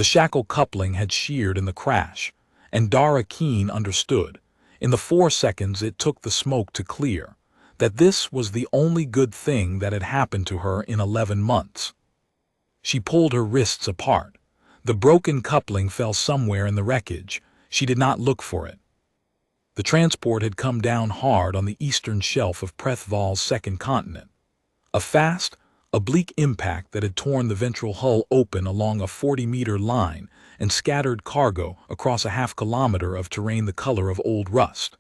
The shackle coupling had sheared in the crash, and Dara Keyne understood, in the 4 seconds it took the smoke to clear, that this was the only good thing that had happened to her in 11 months. She pulled her wrists apart. The broken coupling fell somewhere in the wreckage. She did not look for it. The transport had come down hard on the eastern shelf of Preth-Vaal's second continent. A fast, oblique impact that had torn the ventral hull open along a 40-meter line and scattered cargo across a half-kilometer of terrain the color of old rust.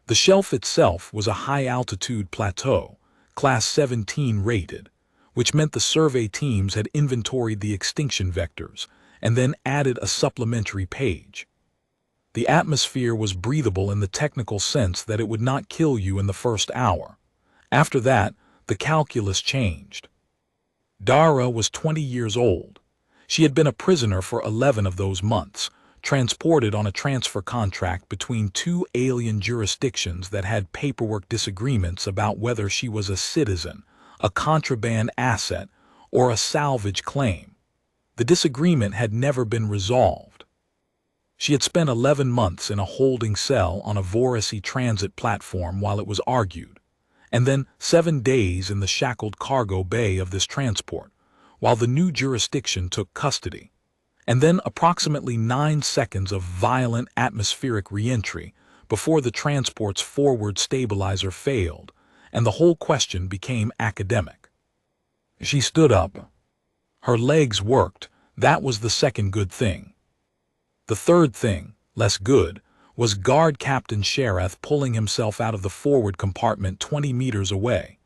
The shelf itself was a high-altitude plateau, Class 17 rated, which meant the survey teams had inventoried the extinction vectors and then added a supplementary page. The atmosphere was breathable in the technical sense that it would not kill you in the first hour. After that, the calculus changed. Dara was 20 years old. She had been a prisoner for 11 of those months, transported on a transfer contract between 2 alien jurisdictions that had paperwork disagreements about whether she was a citizen, a contraband asset, or a salvage claim. The disagreement had never been resolved. She had spent 11 months in a holding cell on a Voressi transit platform while it was argued, and then 7 days in the shackled cargo bay of this transport, while the new jurisdiction took custody, and then approximately 9 seconds of violent atmospheric re-entry before the transport's forward stabilizer failed, and the whole question became academic. She stood up. Her legs worked. That was the second good thing. The third thing, less good, was Guard Captain Sharath pulling himself out of the forward compartment 20 meters away,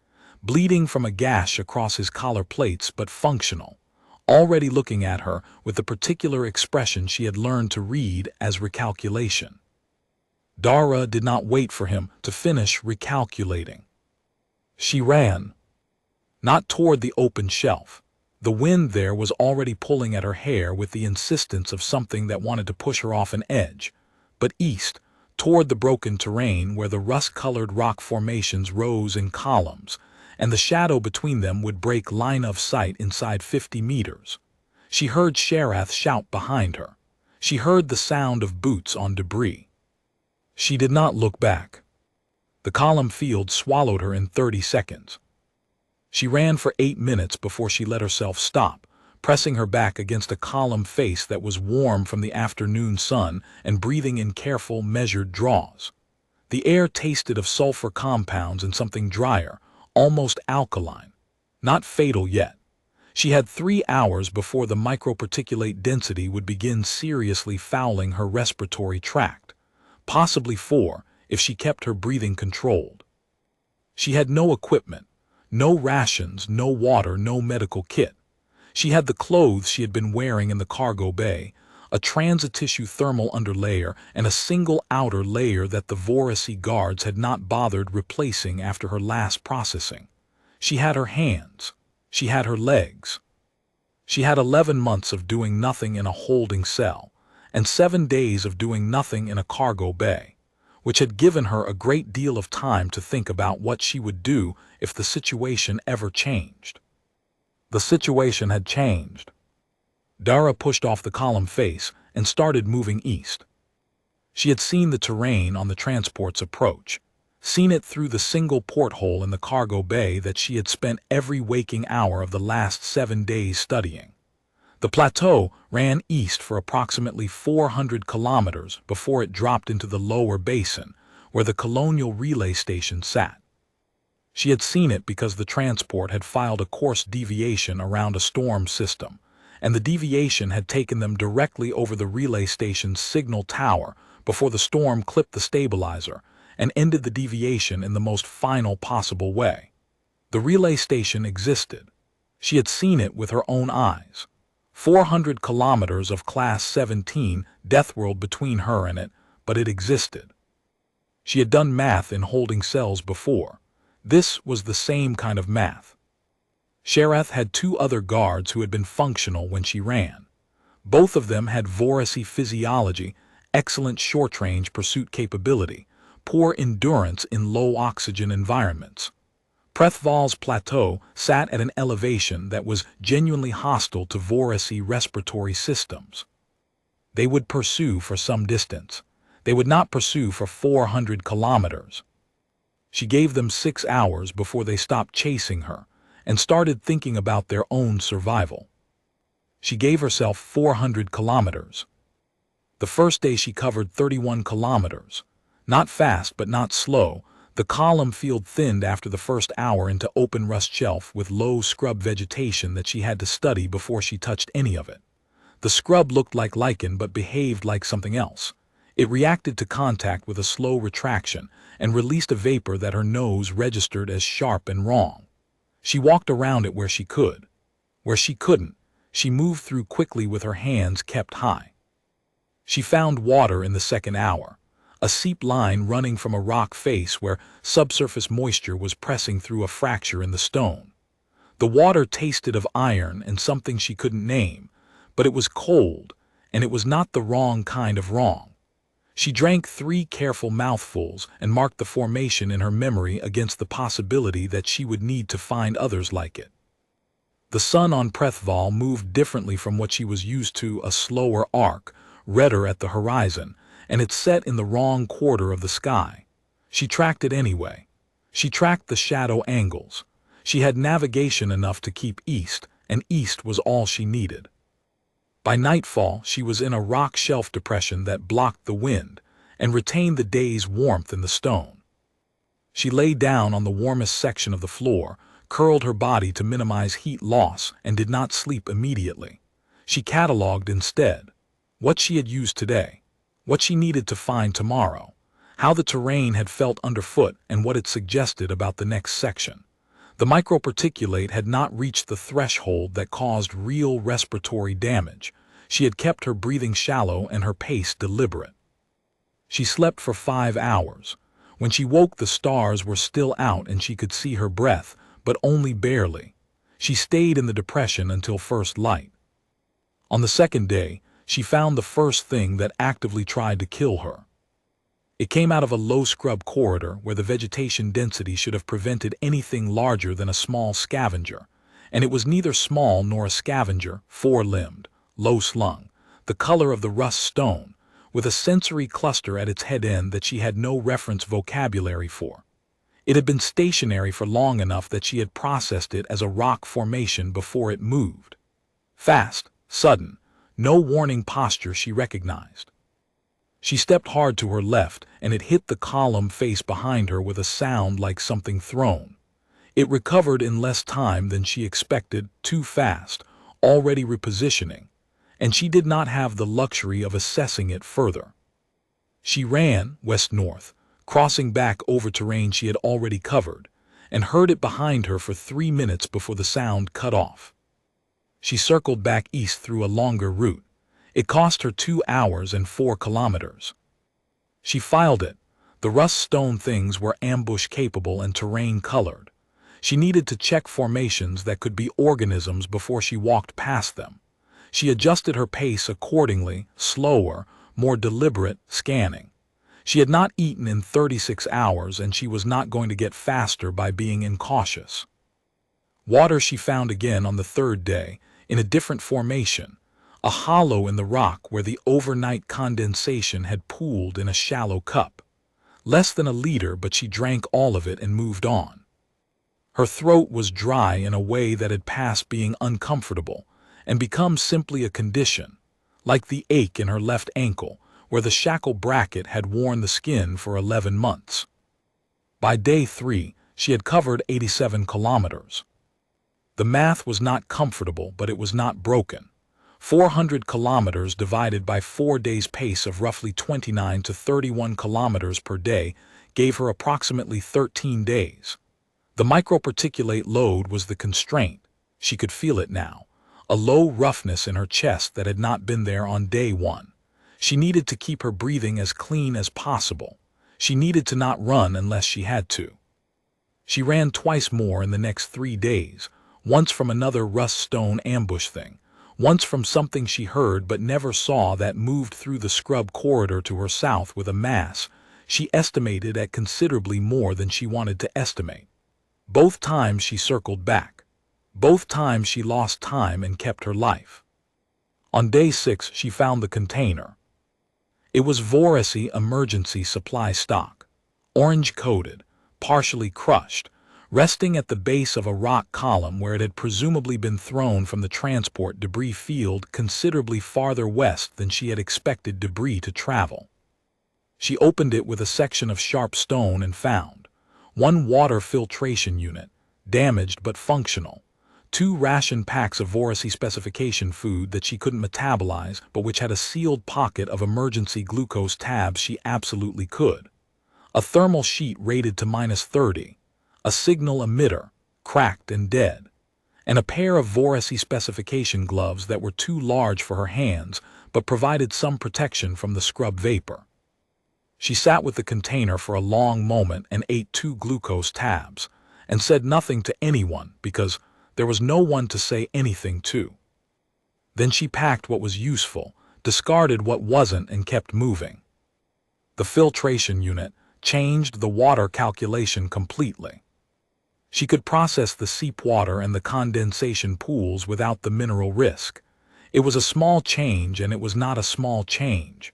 bleeding from a gash across his collar plates but functional, already looking at her with the particular expression she had learned to read as recalculation. Dara did not wait for him to finish recalculating. She ran. Not toward the open shelf. The wind there was already pulling at her hair with the insistence of something that wanted to push her off an edge, but east, toward the broken terrain where the rust-colored rock formations rose in columns, and the shadow between them would break line of sight inside 50 meters. She heard Sharath shout behind her. She heard the sound of boots on debris. She did not look back. The column field swallowed her in 30 seconds. She ran for 8 minutes before she let herself stop, pressing her back against a column face that was warm from the afternoon sun and breathing in careful, measured draws. The air tasted of sulfur compounds and something drier, almost alkaline. Not fatal yet. She had 3 hours before the microparticulate density would begin seriously fouling her respiratory tract, possibly 4 if she kept her breathing controlled. She had no equipment. No rations, no water, no medical kit. She had the clothes she had been wearing in the cargo bay, a transit-tissue thermal underlayer, and a single outer layer that the Voressi guards had not bothered replacing after her last processing. She had her hands. She had her legs. She had 11 months of doing nothing in a holding cell, and 7 days of doing nothing in a cargo bay, which had given her a great deal of time to think about what she would do if the situation ever changed. The situation had changed. Dara pushed off the column face and started moving east. She had seen the terrain on the transport's approach, seen it through the single porthole in the cargo bay that she had spent every waking hour of the last 7 days studying. The plateau ran east for approximately 400 kilometers before it dropped into the lower basin, where the colonial relay station sat. She had seen it because the transport had filed a course deviation around a storm system, and the deviation had taken them directly over the relay station's signal tower before the storm clipped the stabilizer and ended the deviation in the most final possible way. The relay station existed. She had seen it with her own eyes. 400 kilometers of Class 17 Deathworld between her and it, but it existed. She had done math in holding cells before. This was the same kind of math. Sharath had 2 other guards who had been functional when she ran. Both of them had Voressi physiology, excellent short-range pursuit capability, poor endurance in low-oxygen environments. Preth-Vaal's plateau sat at an elevation that was genuinely hostile to Voressi respiratory systems. They would pursue for some distance. They would not pursue for 400 kilometers. She gave them 6 hours before they stopped chasing her and started thinking about their own survival. She gave herself 400 kilometers. The first day she covered 31 kilometers. Not fast but not slow. The column field thinned after the first hour into open rust shelf with low scrub vegetation that she had to study before she touched any of it. The scrub looked like lichen but behaved like something else. It reacted to contact with a slow retraction and released a vapor that her nose registered as sharp and wrong. She walked around it where she could. Where she couldn't, she moved through quickly with her hands kept high. She found water in the second hour, a seep line running from a rock face where subsurface moisture was pressing through a fracture in the stone. The water tasted of iron and something she couldn't name, but it was cold, and it was not the wrong kind of wrong. She drank 3 careful mouthfuls and marked the formation in her memory against the possibility that she would need to find others like it. The sun on Preth-Vaal moved differently from what she was used to, a slower arc, redder at the horizon, and it set in the wrong quarter of the sky. She tracked it anyway. She tracked the shadow angles. She had navigation enough to keep east, and east was all she needed. By nightfall, she was in a rock shelf depression that blocked the wind and retained the day's warmth in the stone. She lay down on the warmest section of the floor, curled her body to minimize heat loss, and did not sleep immediately. She catalogued instead what she had used today, what she needed to find tomorrow, how the terrain had felt underfoot, and what it suggested about the next section. The microparticulate had not reached the threshold that caused real respiratory damage. She had kept her breathing shallow and her pace deliberate. She slept for 5 hours. When she woke, the stars were still out and she could see her breath, but only barely. She stayed in the depression until first light. On the second day, she found the first thing that actively tried to kill her. It came out of a low scrub corridor where the vegetation density should have prevented anything larger than a small scavenger, and it was neither small nor a scavenger, 4-limbed, low-slung, the color of the rust stone, with a sensory cluster at its head end that she had no reference vocabulary for. It had been stationary for long enough that she had processed it as a rock formation before it moved. Fast, sudden, no warning posture she recognized. She stepped hard to her left, and it hit the column face behind her with a sound like something thrown. It recovered in less time than she expected, too fast, already repositioning, and she did not have the luxury of assessing it further. She ran west-north, crossing back over terrain she had already covered, and heard it behind her for 3 minutes before the sound cut off. She circled back east through a longer route. It cost her 2 hours and 4 kilometers. She filed it. The rust stone things were ambush-capable and terrain-colored. She needed to check formations that could be organisms before she walked past them. She adjusted her pace accordingly, slower, more deliberate, scanning. She had not eaten in 36 hours, and she was not going to get faster by being incautious. Water she found again on the third day, in a different formation, a hollow in the rock where the overnight condensation had pooled in a shallow cup. Less than a liter, but she drank all of it and moved on. Her throat was dry in a way that had passed being uncomfortable and become simply a condition, like the ache in her left ankle, where the shackle bracket had worn the skin for 11 months. By day 3, she had covered 87 kilometers. The math was not comfortable, but it was not broken. 400 kilometers divided by 4 days' pace of roughly 29 to 31 kilometers per day gave her approximately 13 days. The microparticulate load was the constraint. She could feel it now, a low roughness in her chest that had not been there on day 1. She needed to keep her breathing as clean as possible. She needed to not run unless she had to. She ran twice more in the next 3 days, once from another rust stone ambush thing, once from something she heard but never saw that moved through the scrub corridor to her south with a mass she estimated at considerably more than she wanted to estimate. Both times she circled back. Both times she lost time and kept her life. On day 6, she found the container. It was Voressi emergency supply stock, orange-coated, partially crushed, resting at the base of a rock column where it had presumably been thrown from the transport debris field considerably farther west than she had expected debris to travel. She opened it with a section of sharp stone and found one water filtration unit, damaged but functional, 2 ration packs of Voressi specification food that she couldn't metabolize but which had a sealed pocket of emergency glucose tabs she absolutely could, a thermal sheet rated to -30, a signal emitter, cracked and dead, and a pair of Voressi specification gloves that were too large for her hands but provided some protection from the scrub vapor. She sat with the container for a long moment and ate 2 glucose tabs, and said nothing to anyone because there was no one to say anything to. Then she packed what was useful, discarded what wasn't, and kept moving. The filtration unit changed the water calculation completely. She could process the seep water and the condensation pools without the mineral risk. It was a small change, and it was not a small change.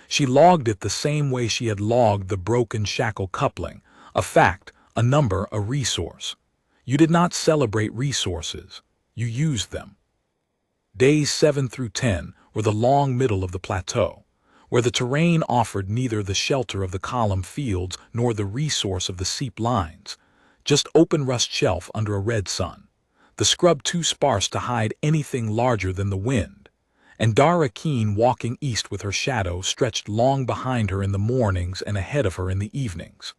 She logged it the same way she had logged the broken shackle coupling, a fact, a number, a resource. You did not celebrate resources, you used them. Days 7 through 10 were the long middle of the plateau, where the terrain offered neither the shelter of the column fields nor the resource of the seep lines, just open rust shelf under a red sun, the scrub too sparse to hide anything larger than the wind, and Dara Keyne walking east with her shadow stretched long behind her in the mornings and ahead of her in the evenings.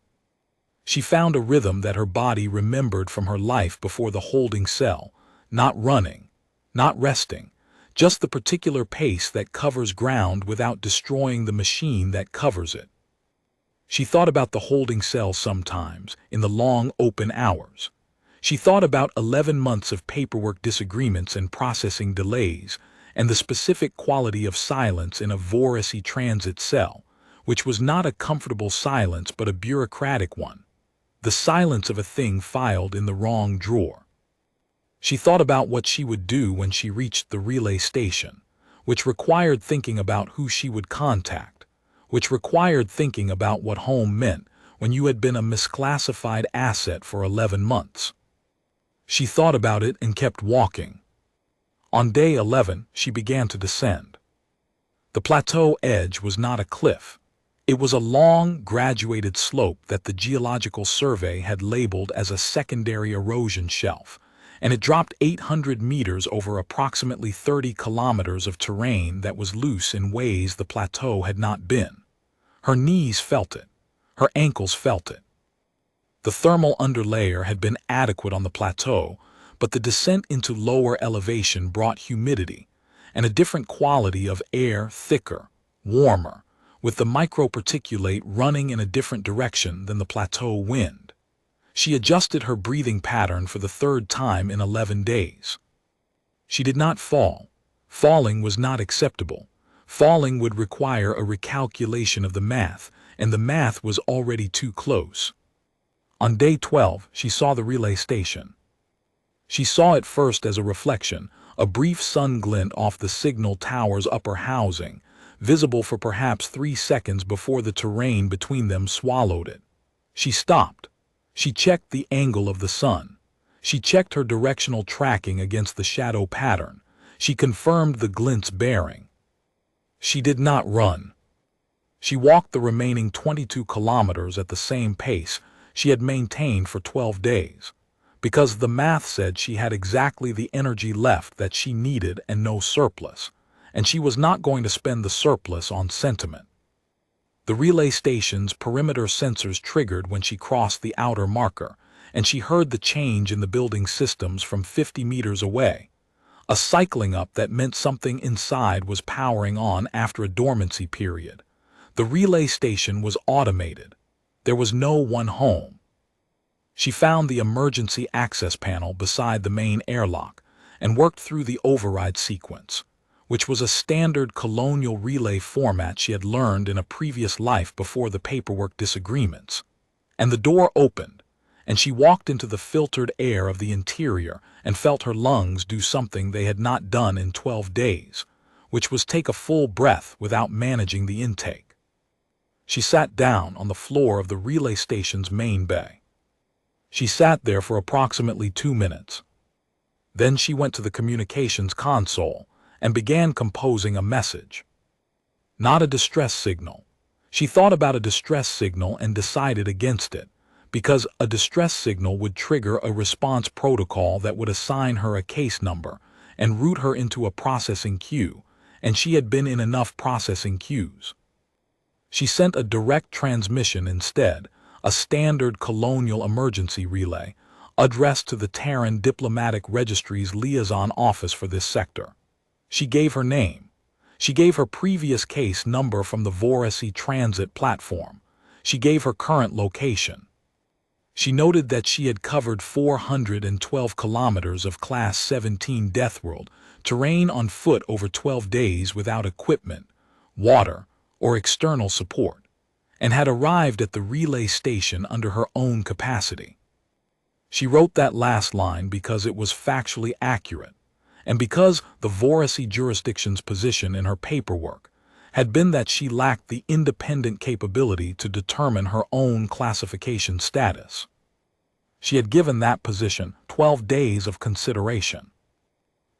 She found a rhythm that her body remembered from her life before the holding cell, not running, not resting, just the particular pace that covers ground without destroying the machine that covers it. She thought about the holding cell sometimes, in the long open hours. She thought about 11 months of paperwork disagreements and processing delays, and the specific quality of silence in a Voressi transit cell, which was not a comfortable silence but a bureaucratic one. The silence of a thing filed in the wrong drawer. She thought about what she would do when she reached the relay station, which required thinking about who she would contact, which required thinking about what home meant when you had been a misclassified asset for 11 months. She thought about it and kept walking. On day 11, she began to descend. The plateau edge was not a cliff. It was a long, graduated slope that the Geological Survey had labeled as a secondary erosion shelf, and it dropped 800 meters over approximately 30 kilometers of terrain that was loose in ways the plateau had not been. Her knees felt it. Her ankles felt it. The thermal underlayer had been adequate on the plateau, but the descent into lower elevation brought humidity and a different quality of air, thicker, warmer, with the microparticulate running in a different direction than the plateau wind. She adjusted her breathing pattern for the 3rd time in 11 days. She did not fall. Falling was not acceptable. Falling would require a recalculation of the math, and the math was already too close. On day 12, she saw the relay station. She saw it first as a reflection, a brief sun glint off the signal tower's upper housing, visible for perhaps 3 seconds before the terrain between them swallowed it. She stopped. She checked the angle of the sun. She checked her directional tracking against the shadow pattern. She confirmed the glint's bearing. She did not run. She walked the remaining 22 kilometers at the same pace she had maintained for 12 days, because the math said she had exactly the energy left that she needed and no surplus, and she was not going to spend the surplus on sentiment. The relay station's perimeter sensors triggered when she crossed the outer marker, and she heard the change in the building systems from 50 meters away, a cycling up that meant something inside was powering on after a dormancy period. The relay station was automated. There was no one home. She found the emergency access panel beside the main airlock and worked through the override sequence, which was a standard colonial relay format she had learned in a previous life before the paperwork disagreements. And the door opened, and she walked into the filtered air of the interior and felt her lungs do something they had not done in 12 days, which was take a full breath without managing the intake. She sat down on the floor of the relay station's main bay. She sat there for approximately 2 minutes. Then she went to the communications console and began composing a message. Not a distress signal. She thought about a distress signal and decided against it, because a distress signal would trigger a response protocol that would assign her a case number and route her into a processing queue, and she had been in enough processing queues. She sent a direct transmission instead, a standard colonial emergency relay, addressed to the Terran Diplomatic Registry's liaison office for this sector. She gave her name. She gave her previous case number from the Voressi transit platform. She gave her current location. She noted that she had covered 412 kilometers of Class 17 Deathworld terrain on foot over 12 days without equipment, water, or external support, and had arrived at the relay station under her own capacity. She wrote that last line because it was factually accurate, and because the Voressi jurisdiction's position in her paperwork had been that she lacked the independent capability to determine her own classification status. She had given that position 12 days of consideration.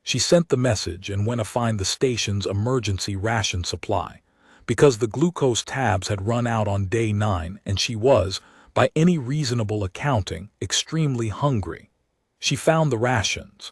She sent the message and went to find the station's emergency ration supply, because the glucose tabs had run out on day 9 and she was, by any reasonable accounting, extremely hungry. She found the rations.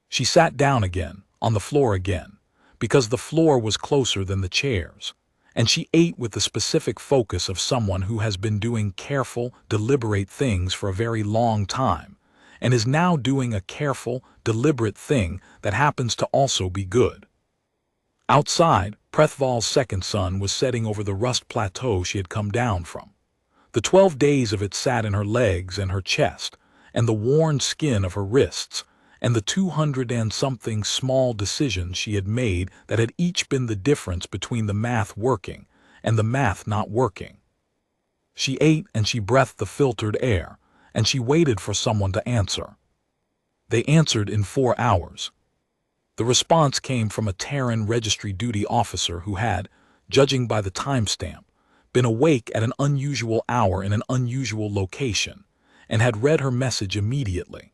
She sat down again, on the floor again, because the floor was closer than the chairs, and she ate with the specific focus of someone who has been doing careful, deliberate things for a very long time, and is now doing a careful, deliberate thing that happens to also be good. Outside, Preth-Vaal's second sun was setting over the rust plateau she had come down from. The 12 days of it sat in her legs and her chest, and the worn skin of her wrists, and the 200 and something small decisions she had made that had each been the difference between the math working and the math not working. She ate and she breathed the filtered air, and she waited for someone to answer. They answered in 4 hours. The response came from a Terran registry duty officer who had, judging by the timestamp, been awake at an unusual hour in an unusual location, and had read her message immediately.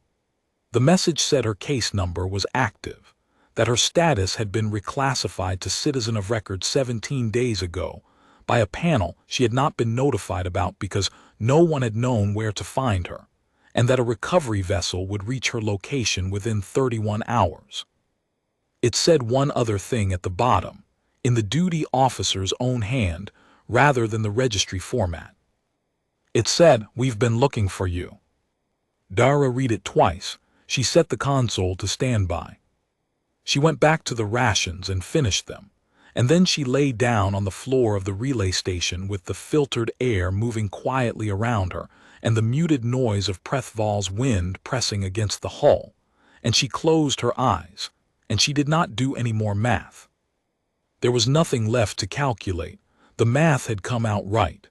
The message said her case number was active, that her status had been reclassified to citizen of record 17 days ago by a panel she had not been notified about because no one had known where to find her, and that a recovery vessel would reach her location within 31 hours. It said one other thing at the bottom, in the duty officer's own hand, rather than the registry format. It said, "We've been looking for you." Dara read it twice. She set the console to standby. She went back to the rations and finished them, and then she lay down on the floor of the relay station with the filtered air moving quietly around her and the muted noise of Preth-Vaal's wind pressing against the hull, and she closed her eyes, and she did not do any more math. There was nothing left to calculate. The math had come out right.